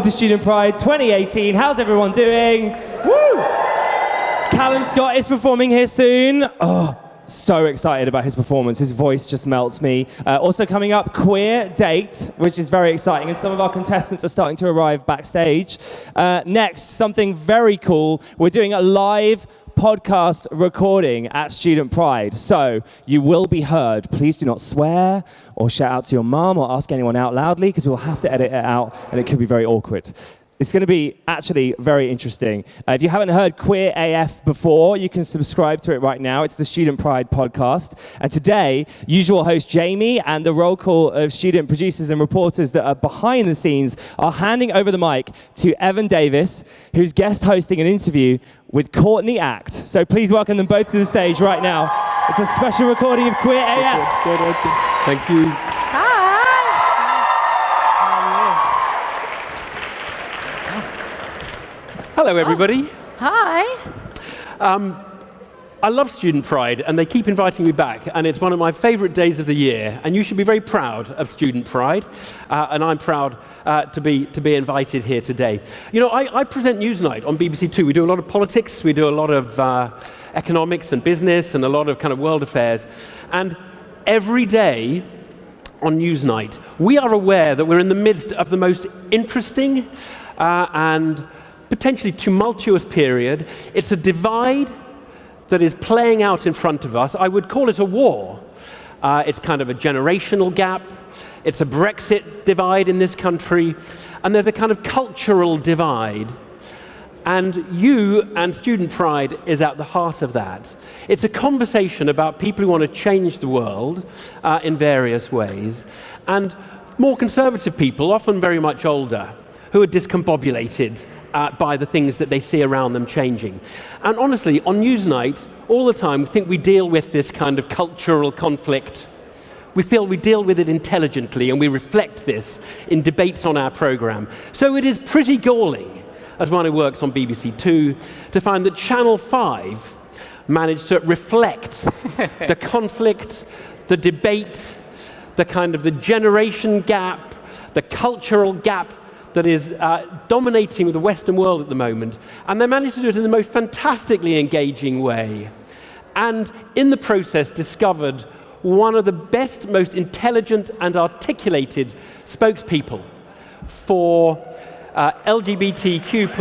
to Student Pride 2018. How's everyone doing? Woo! Callum Scott is performing here soon. Oh, so excited about his performance. His voice just melts me. Also coming up, Queer Date, which is very exciting, and some of our contestants are starting to arrive backstage. Next, something very cool. We're doing a live podcast recording at Student Pride, so you will be heard. Please do not swear or shout out to your mum or ask anyone out loudly, because we'll have to edit it out and it could be very awkward. It's going to be actually very interesting. If you haven't heard Queer AF before, you can subscribe to it right now. It's the Student Pride podcast. And today, usual host Jamie and the roll call of student producers and reporters that are behind the scenes are handing over the mic to Evan Davis, who's guest hosting an interview with Courtney Act. So please welcome them both to the stage right now. It's a special recording of Queer AF. Thank you. Hi. Hello, everybody. Hi. I love Student Pride, and they keep inviting me back, and it's one of my favorite days of the year, and you should be very proud of Student Pride, and I'm proud to be invited here today. You know, I present Newsnight on BBC Two. We do a lot of politics, we do a lot of economics and business, and a lot of kind of world affairs, and every day on Newsnight, we are aware that we're in the midst of the most interesting and potentially tumultuous period. It's a divide that is playing out in front of us. I would call it a war. It's kind of a generational gap. It's a Brexit divide in this country. And there's a kind of cultural divide. And you and Student Pride is at the heart of that. It's a conversation about people who want to change the world in various ways. And more conservative people, often very much older, who are discombobulated by the things that they see around them changing. And honestly, on Newsnight, all the time, we think we deal with this kind of cultural conflict. We feel we deal with it intelligently, and we reflect this in debates on our program. So it is pretty galling, as one who works on BBC Two, to find that Channel 5 managed to reflect the conflict, the debate, the kind of the generation gap, the cultural gap that is dominating the Western world at the moment, and they managed to do it in the most fantastically engaging way, and in the process discovered one of the best, most intelligent and articulated spokespeople for LGBTQ+ issues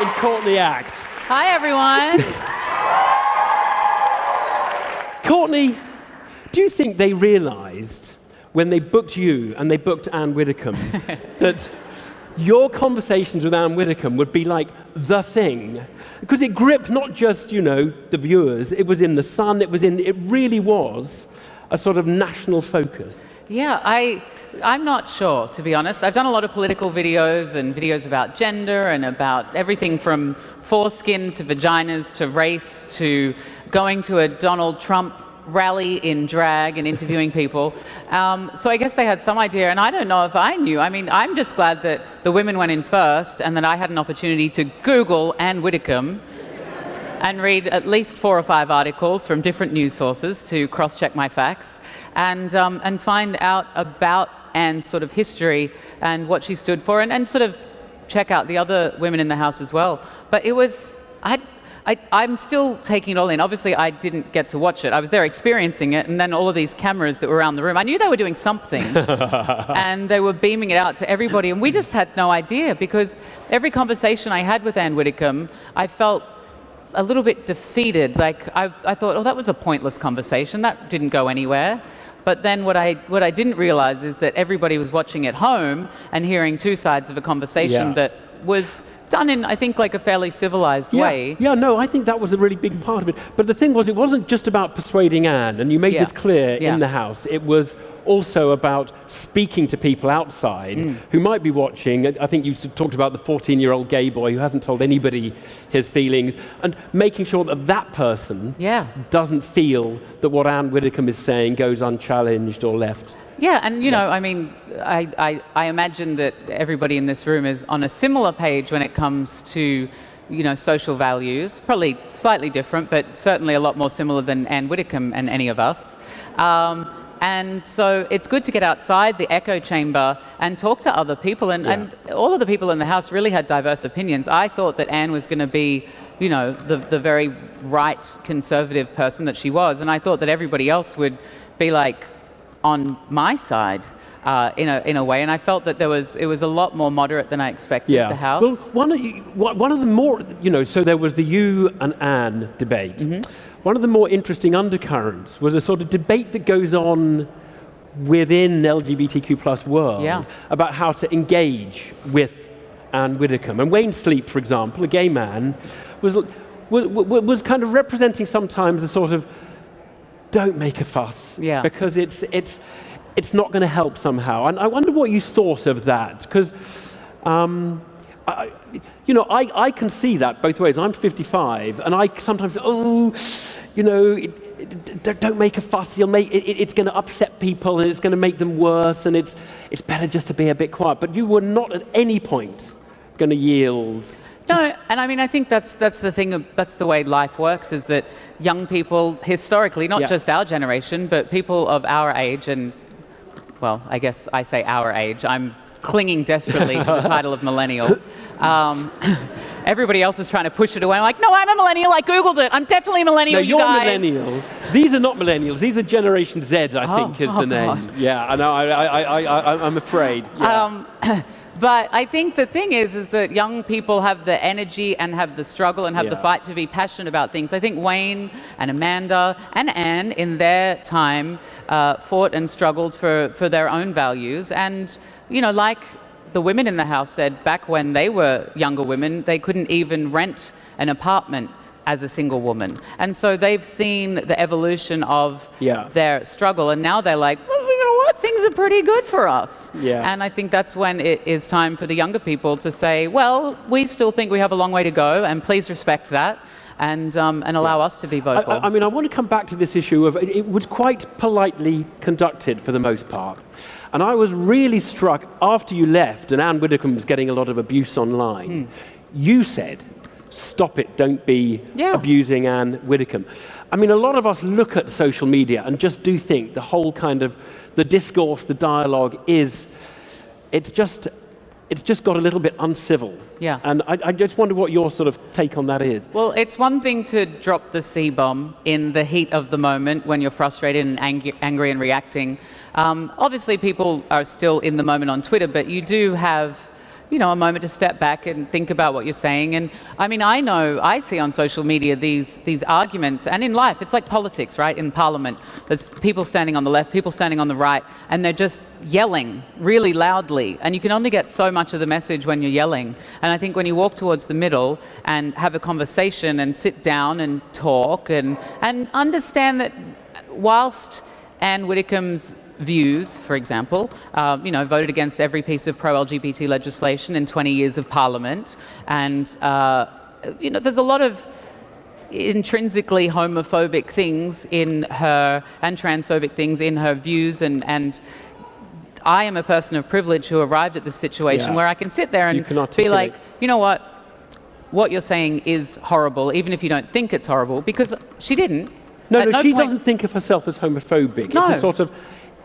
in Courtney Act. Hi, everyone. Courtney, do you think they realized when they booked you and they booked Anne Widdecombe that your conversations with Anne Widdecombe would be like the thing? Because it gripped not just, you know, the viewers, it was in The Sun, it really was a sort of national focus. Yeah, I'm not sure, to be honest. I've done a lot of political videos and videos about gender and about everything from foreskin to vaginas to race to going to a Donald Trump rally in drag and interviewing people. So I guess they had some idea, and I don't know if I knew. I mean, I'm just glad that the women went in first and that I had an opportunity to Google Anne Widdecombe and read at least 4 or 5 articles from different news sources to cross-check my facts and find out about Anne's sort of history and what she stood for, and sort of check out the other women in the house as well. But it was, I'm still taking it all in. Obviously, I didn't get to watch it. I was there experiencing it, and then all of these cameras that were around the room. I knew they were doing something, and they were beaming it out to everybody, and we just had no idea, because every conversation I had with Anne Widdecombe, I felt a little bit defeated. Like, I thought, oh, that was a pointless conversation. That didn't go anywhere. But then what I didn't realize is that everybody was watching at home and hearing two sides of a conversation that was done in, I think, like a fairly civilized way. Yeah, no, I think that was a really big part of it. But the thing was, it wasn't just about persuading Anne, and you made this clear in the House. It was also about speaking to people outside who might be watching. I think you talked about the 14-year-old gay boy who hasn't told anybody his feelings, and making sure that that person doesn't feel that what Anne Widdecombe is saying goes unchallenged or left. Yeah, and you know, I mean, I imagine that everybody in this room is on a similar page when it comes to, you know, social values. Probably slightly different, but certainly a lot more similar than Anne Widdecombe and any of us. And so it's good to get outside the echo chamber and talk to other people. And all of the people in the House really had diverse opinions. I thought that Anne was going to be, the very right conservative person that she was. And I thought that everybody else would be like on my side in a way. And I felt that it was a lot more moderate than I expected, the House. Well, one of the more, so there was the you and Anne debate. Mm-hmm. One of the more interesting undercurrents was a sort of debate that goes on within the LGBTQ plus world about how to engage with Anne Widdecombe. And Wayne Sleep, for example, a gay man, was kind of representing sometimes the sort of don't make a fuss because it's not going to help somehow. And I wonder what you thought of that, because I can see that both ways. I'm 55, and I sometimes don't make a fuss. It's going to upset people, and it's going to make them worse, and it's better just to be a bit quiet. But you were not at any point going to yield. No, and I mean, I think that's the thing. That's the way life works. Is that young people historically, not just our generation, but people of our age, and well, I guess I say our age. I'm clinging desperately to the title of millennial. Everybody else is trying to push it away. I'm like, no, I'm a millennial. I Googled it. I'm definitely a millennial, no, you're guys. Millennial. These are not millennials. These are Generation Z, I think, is the name. God. Yeah, I know. I'm afraid. Yeah. But I think the thing is that young people have the energy and have the struggle and have the fight to be passionate about things. I think Wayne and Amanda and Anne in their time fought and struggled for their own values. And, like the women in the House said, back when they were younger women, they couldn't even rent an apartment as a single woman. And so they've seen the evolution of their struggle. And now they're like, well, things are pretty good for us. Yeah. And I think that's when it is time for the younger people to say, well, we still think we have a long way to go, and please respect that and allow us to be vocal. I mean, I want to come back to this issue of it was quite politely conducted for the most part. And I was really struck after you left and Anne Widdecombe was getting a lot of abuse online. You said, stop it, don't be abusing Anne Widdecombe. I mean, a lot of us look at social media and just do think the whole kind of the discourse, the dialogue it's just got a little bit uncivil. Yeah. And I just wonder what your sort of take on that is. Well, it's one thing to drop the C-bomb in the heat of the moment when you're frustrated and angry and reacting. Obviously, people are still in the moment on Twitter, but you do have a moment to step back and think about what you're saying. And I mean, I see on social media these arguments, and in life, it's like politics, right? In Parliament, there's people standing on the left, people standing on the right, and they're just yelling really loudly. And you can only get so much of the message when you're yelling. And I think when you walk towards the middle and have a conversation and sit down and talk and understand that whilst Anne Widdecombe's views, for example, voted against every piece of pro-LGBT legislation in 20 years of Parliament. And, there's a lot of intrinsically homophobic things in her and transphobic things in her views. And I am a person of privilege who arrived at this situation where I can sit there and be like, you know what you're saying is horrible, even if you don't think it's horrible, because she didn't. No, she doesn't think of herself as homophobic. No. It's a sort of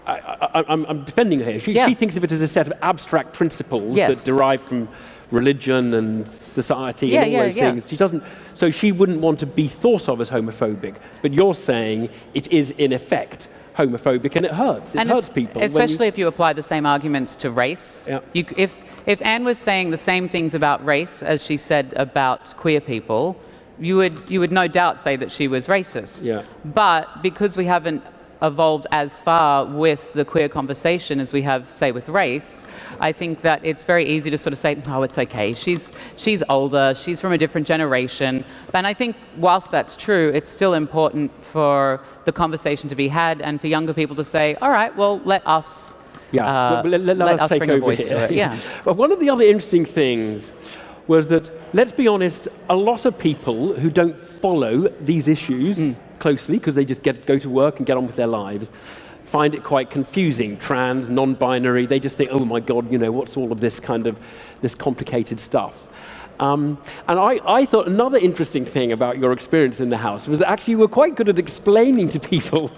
I'm defending her here. She thinks of it as a set of abstract principles that derive from religion and society and all those things. She doesn't. So she wouldn't want to be thought of as homophobic. But you're saying it is in effect homophobic, and it hurts. It hurts people. Especially if you apply the same arguments to race. Yeah. If Anne was saying the same things about race as she said about queer people, you would no doubt say that she was racist. Yeah. But because we haven't evolved as far with the queer conversation as we have, say, with race, I think that it's very easy to sort of say, oh, it's okay, she's older, she's from a different generation. And I think whilst that's true, it's still important for the conversation to be had and for younger people to say, all right, well, let us let us take bring a over voice here. to it. Yeah. But one of the other interesting things was that, let's be honest, a lot of people who don't follow these issues closely, because they just go to work and get on with their lives, find it quite confusing. Trans, non-binary, they just think, oh my God, what's all of this kind of, this complicated stuff? And I thought another interesting thing about your experience in the house was that actually you were quite good at explaining to people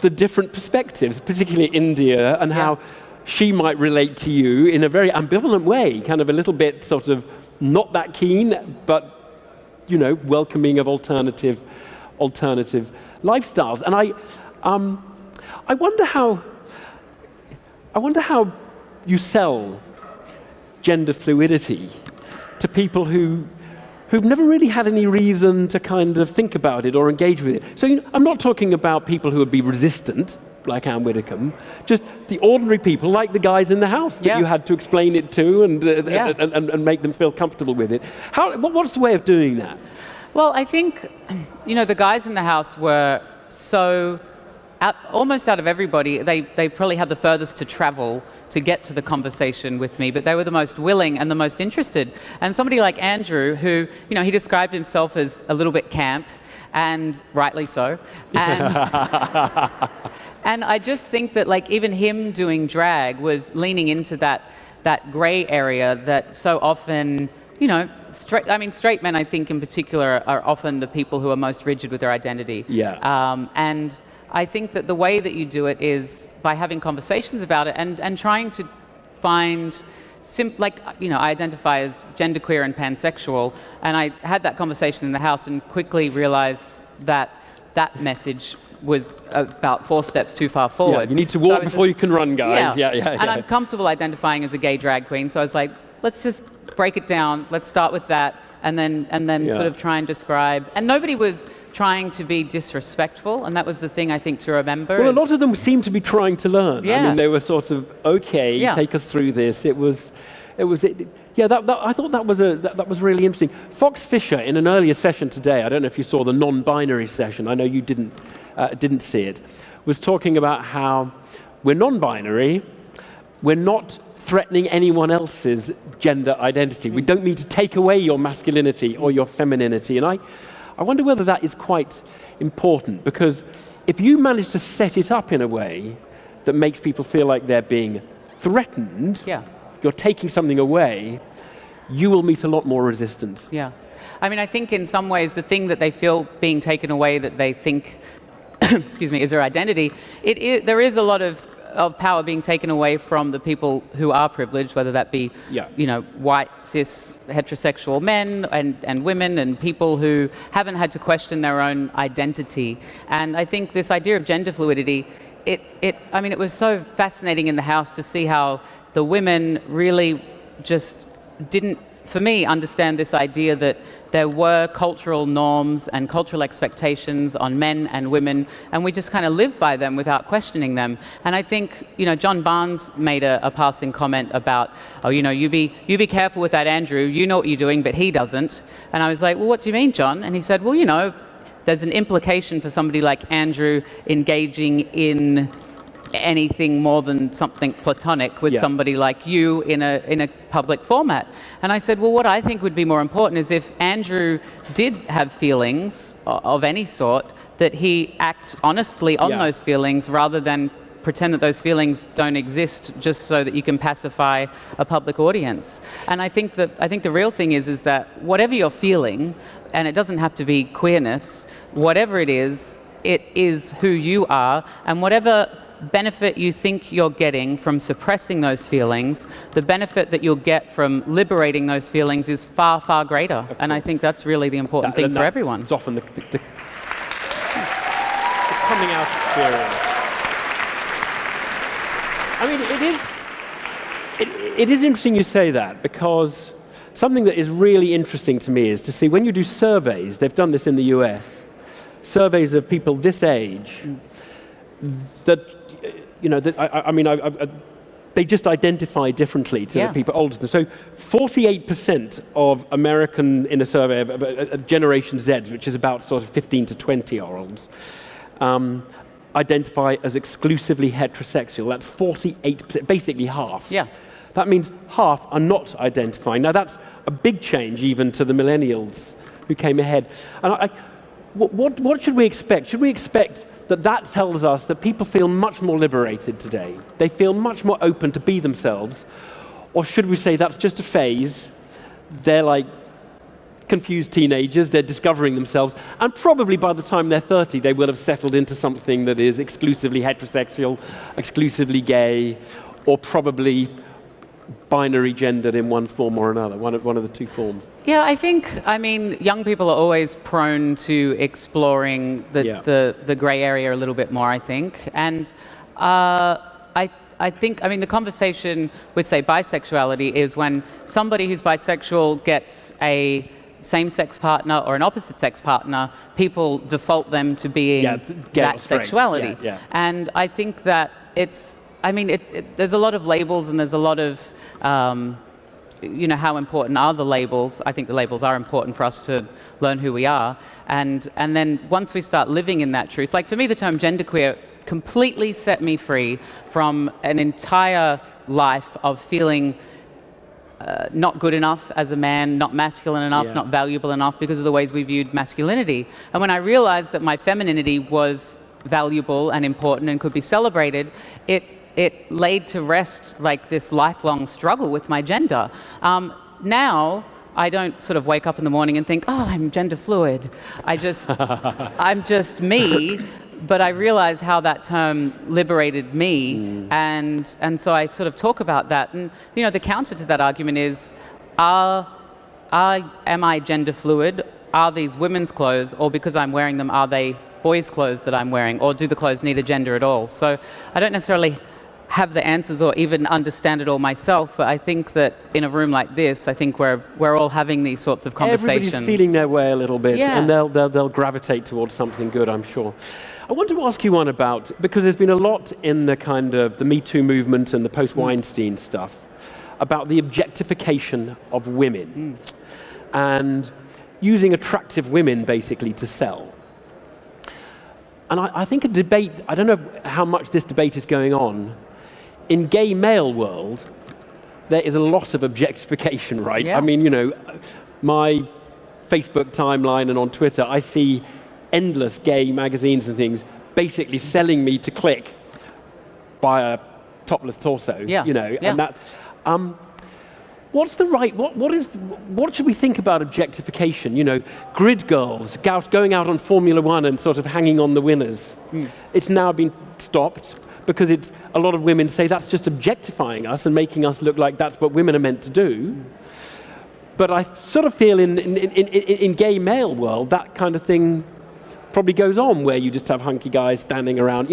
the different perspectives, particularly India, and how she might relate to you in a very ambivalent way, kind of a little bit sort of not that keen, but welcoming of alternative lifestyles. And I wonder how you sell gender fluidity to people who've never really had any reason to kind of think about it or engage with it. So I'm not talking about people who would be resistant, like Anne Widdecombe, just the ordinary people, like the guys in the house that you had to explain it to and make them feel comfortable with it. What's the way of doing that? Well, I think, the guys in the house were so, almost out of everybody, they probably had the furthest to travel to get to the conversation with me, but they were the most willing and the most interested. And somebody like Andrew, who, he described himself as a little bit camp, and rightly so. And, and I just think that, even him doing drag was leaning into that gray area that so often, straight men, I think, in particular, are often the people who are most rigid with their identity. Yeah. And I think that the way that you do it is by having conversations about it and trying to find, I identify as genderqueer and pansexual, and I had that conversation in the house and quickly realized that that message was about 4 steps too far forward. Yeah, you need to walk before you can run, guys. Yeah. And I'm comfortable identifying as a gay drag queen, so I was like, let's just break it down. Let's start with that, and then sort of try and describe. And nobody was trying to be disrespectful, and that was the thing I think to remember. Well, a lot of them seemed to be trying to learn. Yeah. I mean, they were sort of take us through this. I thought that was really interesting. Fox Fisher, in an earlier session today, I don't know if you saw the non-binary session. I know you didn't see it. Was talking about how we're non-binary. We're not threatening anyone else's gender identity. We don't need to take away your masculinity or your femininity. And I wonder whether that is quite important, because if you manage to set it up in a way that makes people feel like they're being threatened, you're taking something away, you will meet a lot more resistance. Yeah. I mean, I think in some ways the thing that they feel being taken away that they think, excuse me, is their identity, there is a lot of power being taken away from the people who are privileged, whether that be, white, cis, heterosexual men and women and people who haven't had to question their own identity. And I think this idea of gender fluidity, it was so fascinating in the house to see how the women really just didn't, for me, understand this idea that there were cultural norms and cultural expectations on men and women, and we just kind of live by them without questioning them. And I think, John Barnes made a passing comment about, you be careful with that, Andrew. You know what you're doing, but he doesn't. And I was like, well, what do you mean, John? And he said, well, there's an implication for somebody like Andrew engaging in anything more than something platonic with somebody like you in a public format. And I said, well, what I think would be more important is if Andrew did have feelings of any sort, that he act honestly on those feelings rather than pretend that those feelings don't exist just so that you can pacify a public audience. And I think the real thing is that whatever you're feeling, and it doesn't have to be queerness, whatever it is who you are, and whatever benefit you think you're getting from suppressing those feelings, the benefit that you'll get from liberating those feelings is far, far greater. And I think that's really the important thing for everyone. It's often the coming out experience. I mean, it is interesting you say that, because something that is really interesting to me is to see when you do surveys, they've done this in the US, surveys of people this age, they just identify differently to the people older than. So 48% of American, in a survey of Generation Z, which is about sort of 15 to 20-year-olds, identify as exclusively heterosexual. That's 48%, basically half. Yeah. That means half are not identifying. Now that's a big change even to the millennials who came ahead. And what should we expect? Should we expect that tells us that people feel much more liberated today? They feel much more open to be themselves? Or should we say that's just a phase? They're like confused teenagers, they're discovering themselves, and probably by the time they're 30, they will have settled into something that is exclusively heterosexual, exclusively gay, or probably binary gendered in one form or another, one of the two forms. Yeah, I mean, young people are always prone to exploring the grey area a little bit more, I think. And I think, I mean, the conversation with, say, bisexuality is when somebody who's bisexual gets a same-sex partner or an opposite-sex partner, people default them to being that sexuality. And I think that it's, I mean, there's a lot of labels and there's a lot of, you know, how important are the labels? I think the labels are important for us to learn who we are. And then once we start living in that truth, like for me, the term genderqueer completely set me free from an entire life of feeling not good enough as a man, not masculine enough, not valuable enough because of the ways we viewed masculinity. And when I realized that my femininity was valuable and important and could be celebrated, it laid to rest like this lifelong struggle with my gender. Now, I don't sort of wake up in the morning and think, oh, I'm gender fluid. I'm just me. But I realize how that term liberated me, and so I sort of talk about that. And you know, the counter to that argument is, am I gender fluid? Are these women's clothes, or because I'm wearing them, are they boys' clothes that I'm wearing, or do the clothes need a gender at all? So I don't necessarily have the answers or even understand it all myself, but I think that in a room like this, I think we're all having these sorts of conversations. Everybody's feeling their way a little bit, and they'll gravitate towards something good, I'm sure. I want to ask you one about, because there's been a lot in the kind of the Me Too movement and the post-Weinstein stuff, about the objectification of women and using attractive women basically to sell. And I think a debate, I don't know how much this debate is going on, in gay male world, there is a lot of objectification, right? Yeah. I mean, you know, my Facebook timeline and on Twitter, I see endless gay magazines and things basically selling me to click by a topless torso, you know, and that, what's the right, what should we think about objectification? You know, grid girls going out on Formula One and sort of hanging on the winners. It's now been stopped because a lot of women say that's just objectifying us and making us look like that's what women are meant to do. But I sort of feel in gay male world, that kind of thing probably goes on, where you just have hunky guys standing around.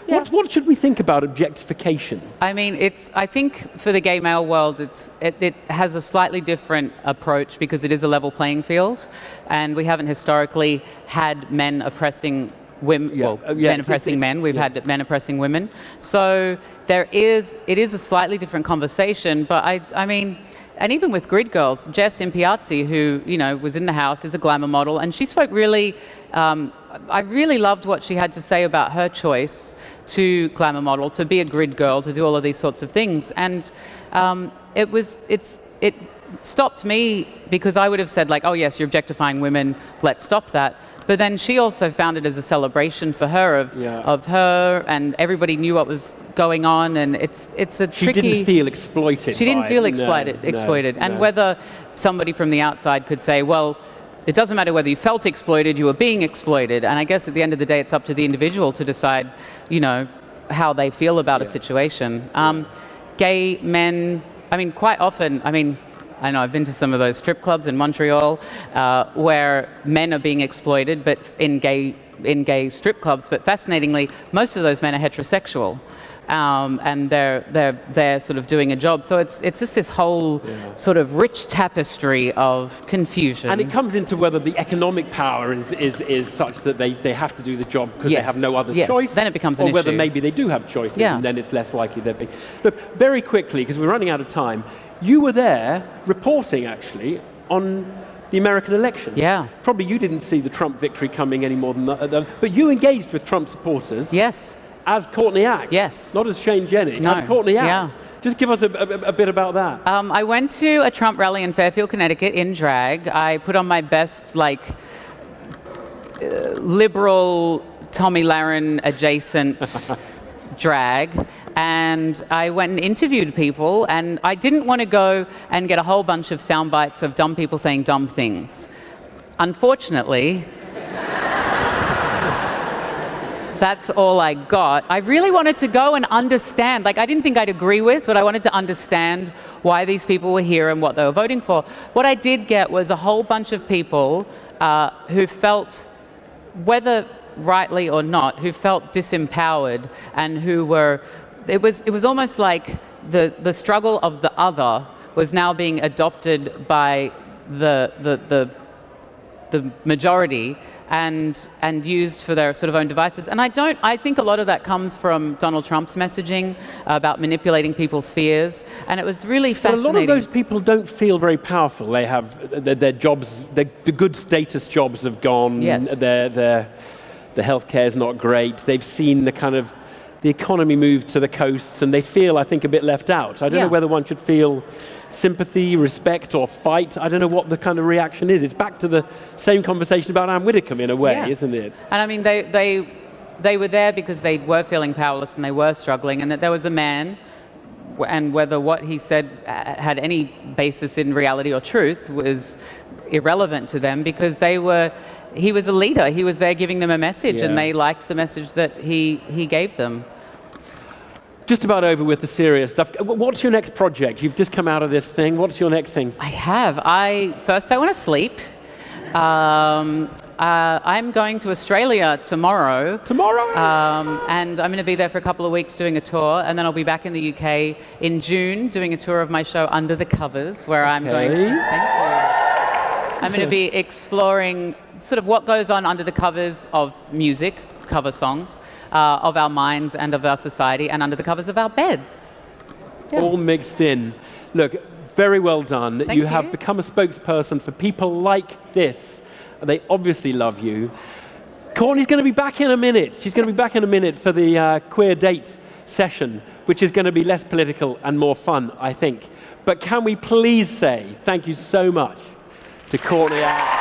What should we think about objectification? I mean, I think for the gay male world, it has a slightly different approach because it is a level playing field, and we haven't historically had men oppressing women, men oppressing men. We've had men oppressing women. So it is a slightly different conversation, but I mean, and even with grid girls, Jess Impiazzi, who, you know, was in the house, is a glamour model, and she spoke really, I really loved what she had to say about her choice to glamour model, to be a grid girl, to do all of these sorts of things. And it stopped me because I would have said like, oh yes, you're objectifying women, let's stop that. But then she also found it as a celebration for her of her, and everybody knew what was going on, and it's a tricky... She didn't feel exploited. She didn't feel exploited. And whether somebody from the outside could say, well, it doesn't matter whether you felt exploited, you were being exploited. And I guess at the end of the day, it's up to the individual to decide, you know, how they feel about a situation. Gay men, I mean, quite often, I know I've been to some of those strip clubs in Montreal where men are being exploited, but in gay strip clubs. But fascinatingly, most of those men are heterosexual, and they're sort of doing a job. So it's just this whole sort of rich tapestry of confusion. And it comes into whether the economic power is such that they have to do the job because they have no other choice. Then it becomes an issue. Or whether maybe they do have choices, and then it's less likely they'll be. Look, very quickly, because we're running out of time. You were there reporting, actually, on the American election. Yeah. Probably you didn't see the Trump victory coming any more than that. But you engaged with Trump supporters. Yes. As Courtney Act. Yes. Not as Shane Jennings. No. As Courtney Act. Yeah. Just give us a bit about that. I went to a Trump rally in Fairfield, Connecticut in drag. I put on my best, liberal Tommy Lahren adjacent drag, and I went and interviewed people, and I didn't want to go and get a whole bunch of sound bites of dumb people saying dumb things. Unfortunately, that's all I got. I really wanted to go and understand. Like, I didn't think I'd agree with, but I wanted to understand why these people were here and what they were voting for. What I did get was a whole bunch of people who felt, whether rightly or not, who felt disempowered, and who were, it was almost like the struggle of the other was now being adopted by the majority and used for their sort of own devices. And I think a lot of that comes from Donald Trump's messaging about manipulating people's fears, and it was really fascinating. But a lot of those people don't feel very powerful. They have their jobs, the good status jobs have gone. Yes. The healthcare is not great. They've seen the economy move to the coasts, and they feel, I think, a bit left out. I don't know whether one should feel sympathy, respect, or fight. I don't know what the kind of reaction is. It's back to the same conversation about Anne Widdecombe in a way, isn't it? And I mean, they were there because they were feeling powerless and they were struggling, and that there was a man, and whether what he said had any basis in reality or truth was irrelevant to them, because he was a leader. He was there giving them a message, and they liked the message that he gave them. Just about over with the serious stuff. What's your next project? You've just come out of this thing. What's your next thing? I have. First, I want to sleep. I'm going to Australia tomorrow. Tomorrow? And I'm going to be there for a couple of weeks doing a tour, and then I'll be back in the UK in June doing a tour of my show Under the Covers, where I'm going to... Thank you. I'm going to be exploring sort of what goes on under the covers of music, cover songs, of our minds and of our society, and under the covers of our beds. Yeah. All mixed in. Look, very well done. Thank you you. have become a spokesperson for people like this. They obviously love you. Courtney's going to be back in a minute. She's going to be back in a minute for the queer date session, which is going to be less political and more fun, I think. But can we please say thank you so much to Courtney Act.